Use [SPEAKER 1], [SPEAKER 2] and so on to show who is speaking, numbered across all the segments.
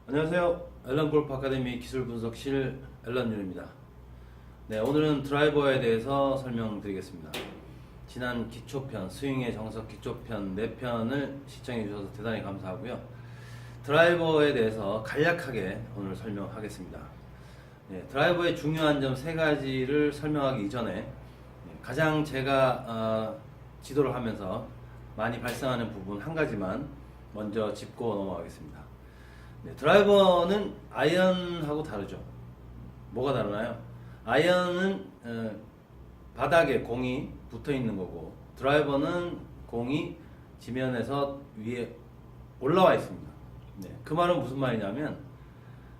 [SPEAKER 1] 안녕하세요. 앨런골프 아카데미 기술분석실 앨런윤입니다. 네, 오늘은 드라이버에 대해서 설명드리겠습니다. 지난 기초편, 스윙의 정석 기초편 4편을 시청해주셔서 대단히 감사하고요. 드라이버에 대해서 간략하게 오늘 설명하겠습니다. 네, 드라이버의 중요한 점 3가지를 설명하기 이전에 가장 제가 지도를 하면서 많이 발생하는 부분 한 가지만 먼저 짚고 넘어가겠습니다. 네, 드라이버는 아이언하고 다르죠. 뭐가 다르나요? 아이언은 바닥에 공이 붙어 있는 거고, 드라이버는 공이 지면에서 위에 올라와 있습니다. 네, 그 말은 무슨 말이냐면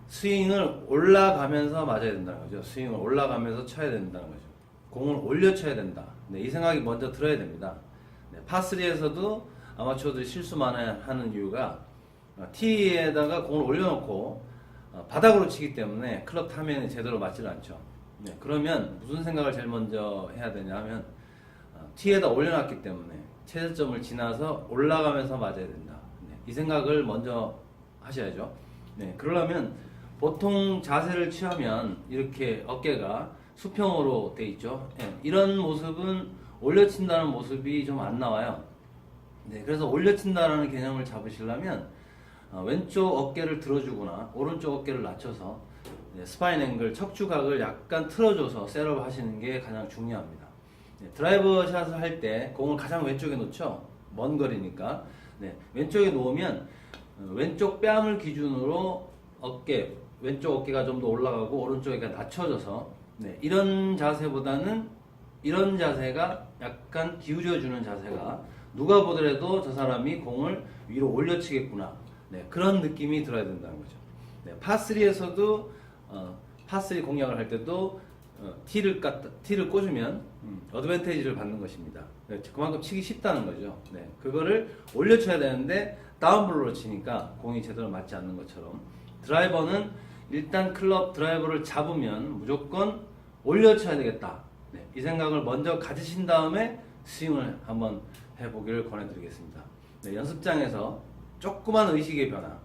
[SPEAKER 1] 스윙을 올라가면서 맞아야 된다는 거죠. 스윙을 올라가면서 쳐야 된다는 거죠. 공을 올려 쳐야 된다. 네, 이 생각이 먼저 들어야 됩니다. 네, 파3에서도 아마추어들이 실수 많이 하는 이유가 티에다가 공을 올려놓고 바닥으로 치기 때문에 클럽 타면이 제대로 맞질 않죠. 네, 그러면 무슨 생각을 제일 먼저 해야 되냐 하면 티에다 올려놨기 때문에 최저점을 지나서 올라가면서 맞아야 된다. 네, 이 생각을 먼저 하셔야죠. 네, 그러려면 보통 자세를 취하면 이렇게 어깨가 수평으로 돼 있죠. 네, 이런 모습은 올려친다는 모습이 좀 안 나와요. 네, 그래서 올려친다라는 개념을 잡으시려면 왼쪽 어깨를 들어주거나 오른쪽 어깨를 낮춰서 스파인 앵글, 척추각을 약간 틀어줘서 셋업 하시는 게 가장 중요합니다. 네, 드라이버 샷을 할 때 공을 가장 왼쪽에 놓죠. 먼 거리니까. 네, 왼쪽에 놓으면 왼쪽 뺨을 기준으로 왼쪽 어깨가 좀 더 올라가고 오른쪽 어깨가 낮춰져서 이런 자세보다는 이런 자세가 약간 기울여주는 자세가 누가 보더라도 저 사람이 공을 위로 올려치겠구나. 네, 그런 느낌이 들어야 된다는 거죠. 네, 파3에서도 파3 공략을 할 때도 티를 꽂으면 어드밴티지를 받는 것입니다. 네, 그만큼 치기 쉽다는 거죠. 네, 그거를 올려쳐야 되는데 다운블로로 치니까 공이 제대로 맞지 않는 것처럼 드라이버는 일단 클럽 드라이버를 잡으면 무조건 올려쳐야 되겠다. 네, 이 생각을 먼저 가지신 다음에 스윙을 한번 해보기를 권해드리겠습니다. 네, 연습장에서 조그만 의식의 변화,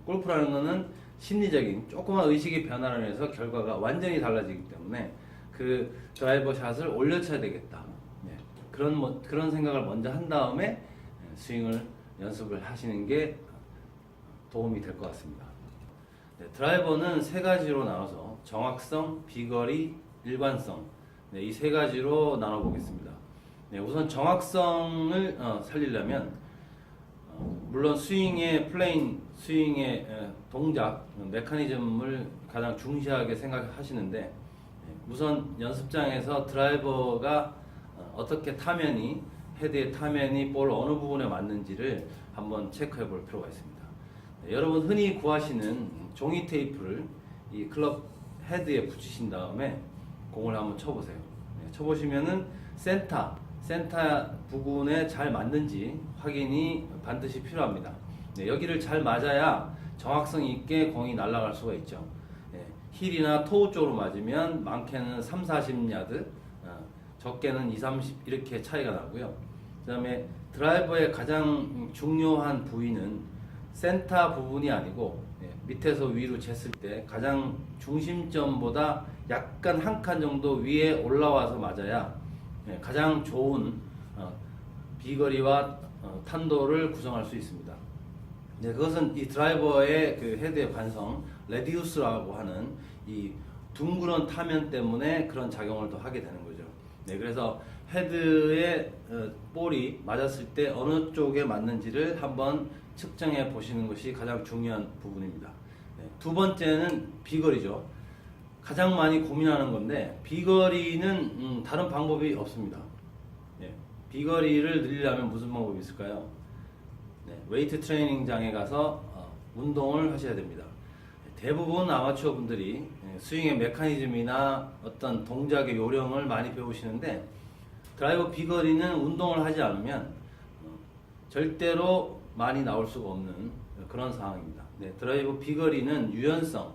[SPEAKER 1] 골프라는 것은 심리적인 조그만 의식의 변화를 해서 결과가 완전히 달라지기 때문에 그 드라이버 샷을 올려쳐야 되겠다. 네, 그런 생각을 먼저 한 다음에 스윙을 연습을 하시는 게 도움이 될 것 같습니다. 네, 드라이버는 3가지로 나눠서 정확성, 비거리, 일관성, 네, 이 3가지로 나눠보겠습니다. 네, 우선 정확성을 살리려면 물론 스윙의 동작, 메커니즘을 가장 중시하게 생각하시는데 우선 연습장에서 드라이버가 어떻게 타면이 헤드의 타면이 볼 어느 부분에 맞는지를 한번 체크해 볼 필요가 있습니다. 여러분 흔히 구하시는 종이 테이프를 이 클럽 헤드에 붙이신 다음에 공을 한번 쳐보세요. 쳐보시면은 센터 부분에 잘 맞는지 확인이 반드시 필요합니다. 네, 여기를 잘 맞아야 정확성 있게 공이 날아갈 수가 있죠. 네, 힐이나 토우 쪽으로 맞으면 많게는 3-40야드, 적게는 2-30 이렇게 차이가 나고요. 그 다음에 드라이버의 가장 중요한 부위는 센터 부분이 아니고 밑에서 위로 쟀을 때 가장 중심점보다 약간 한 칸 정도 위에 올라와서 맞아야 가장 좋은 비거리와 탄도를 구성할 수 있습니다. 네, 그것은 이 드라이버의 그 헤드의 관성, 레디우스라고 하는 이 둥그런 타면 때문에 그런 작용을 더 하게 되는 거죠. 네, 그래서 헤드의 볼이 맞았을 때 어느 쪽에 맞는지를 한번 측정해 보시는 것이 가장 중요한 부분입니다. 네, 두 번째는 비거리죠. 가장 많이 고민하는 건데 비거리는 다른 방법이 없습니다. 네, 비거리를 늘리려면 무슨 방법이 있을까요? 네, 웨이트 트레이닝장에 가서 운동을 하셔야 됩니다. 대부분 아마추어 분들이 스윙의 메커니즘이나 어떤 동작의 요령을 많이 배우시는데 드라이버 비거리는 운동을 하지 않으면 절대로 많이 나올 수가 없는 그런 상황입니다. 네, 드라이버 비거리는 유연성,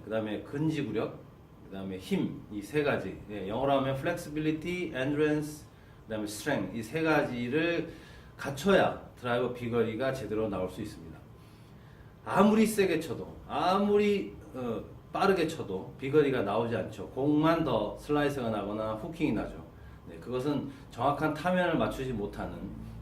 [SPEAKER 1] 그 다음에 근지구력, 그 다음에 힘, 이 3가지. 네, 영어로 하면 flexibility, endurance, 그다음에 스트렝 이 세 가지를 갖춰야 드라이버 비거리가 제대로 나올 수 있습니다. 아무리 세게 쳐도 아무리 빠르게 쳐도 비거리가 나오지 않죠. 공만 더 슬라이스가 나거나 후킹이 나죠. 네, 그것은 정확한 타면을 맞추지 못하는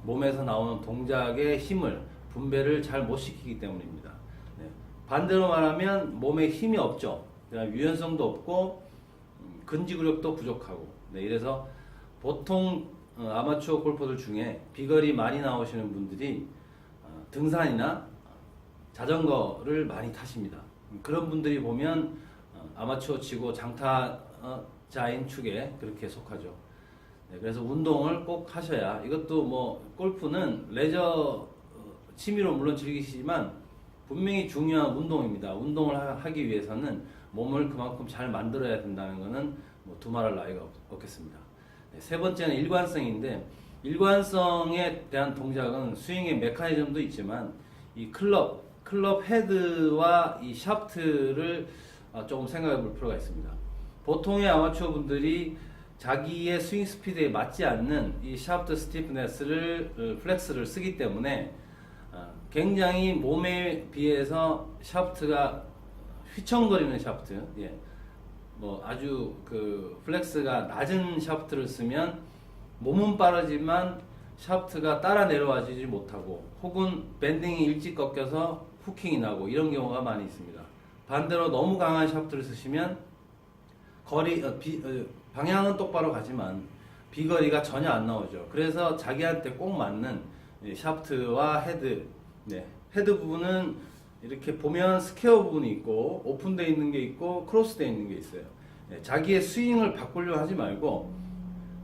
[SPEAKER 1] 몸에서 나오는 동작의 힘을 분배를 잘 못 시키기 때문입니다. 네, 반대로 말하면 몸에 힘이 없죠. 유연성도 없고 근지구력도 부족하고 네, 이래서 보통 아마추어 골퍼들 중에 비거리 많이 나오시는 분들이 등산이나 자전거를 많이 타십니다. 그런 분들이 보면 아마추어 치고 장타자인 축에 그렇게 속하죠. 네, 그래서 운동을 꼭 하셔야 이것도 뭐 골프는 레저 취미로 물론 즐기시지만 분명히 중요한 운동입니다. 운동을 하기 위해서는 몸을 그만큼 잘 만들어야 된다는 것은 뭐 두말할 나위가 없겠습니다. 네, 세 번째는 일관성인데 일관성에 대한 동작은 스윙의 메커니즘도 있지만 이 클럽 헤드와 이 샤프트를 조금 생각해 볼 필요가 있습니다. 보통의 아마추어 분들이 자기의 스윙 스피드에 맞지 않는 이 샤프트 스티프네스를 플렉스를 쓰기 때문에 굉장히 몸에 비해서 샤프트가 휘청거리는 샤프트, 예. 뭐 아주 그 플렉스가 낮은 샤프트를 쓰면 몸은 빠르지만 샤프트가 따라 내려와지지 못하고 혹은 밴딩이 일찍 꺾여서 후킹이 나고 이런 경우가 많이 있습니다. 반대로 너무 강한 샤프트를 쓰시면 방향은 똑바로 가지만 비거리가 전혀 안 나오죠. 그래서 자기한테 꼭 맞는 샤프트와 헤드, 네, 헤드 부분은 이렇게 보면 스퀘어 부분이 있고 오픈되어 있는 게 있고 크로스되어 있는 게 있어요. 네, 자기의 스윙을 바꾸려 하지 말고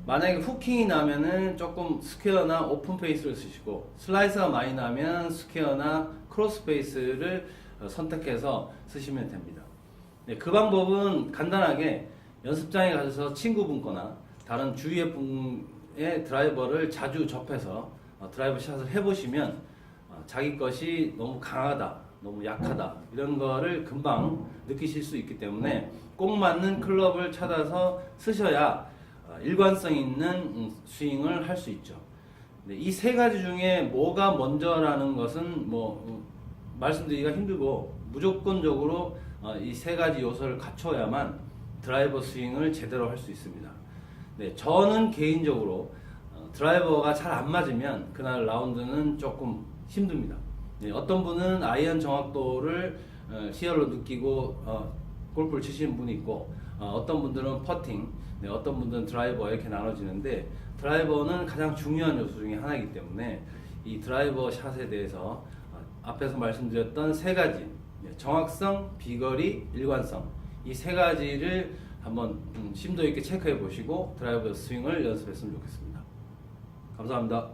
[SPEAKER 1] 만약에 후킹이 나면은 조금 스퀘어나 오픈 페이스를 쓰시고 슬라이스가 많이 나면 스퀘어나 크로스 페이스를 선택해서 쓰시면 됩니다. 네, 그 방법은 간단하게 연습장에 가셔서 친구분 거나 다른 주위의 분의 드라이버를 자주 접해서 드라이버 샷을 해보시면 자기 것이 너무 강하다, 너무 약하다 이런 거를 금방 느끼실 수 있기 때문에 꼭 맞는 클럽을 찾아서 쓰셔야 일관성 있는 스윙을 할 수 있죠. 이 세 가지 중에 뭐가 먼저라는 것은 뭐 말씀드리기가 힘들고 무조건적으로 이 세 가지 요소를 갖춰야만 드라이버 스윙을 제대로 할 수 있습니다. 네, 저는 개인적으로 드라이버가 잘 안 맞으면 그날 라운드는 조금 힘듭니다. 네, 어떤 분은 아이언 정확도를 희열로 느끼고 골프를 치시는 분이 있고 어떤 분들은 퍼팅, 네, 어떤 분들은 드라이버 이렇게 나눠지는데 드라이버는 가장 중요한 요소 중에 하나이기 때문에 이 드라이버 샷에 대해서 앞에서 말씀드렸던 세 가지 정확성, 비거리, 일관성 이 세 가지를 한번 심도 있게 체크해 보시고 드라이버 스윙을 연습했으면 좋겠습니다. 감사합니다.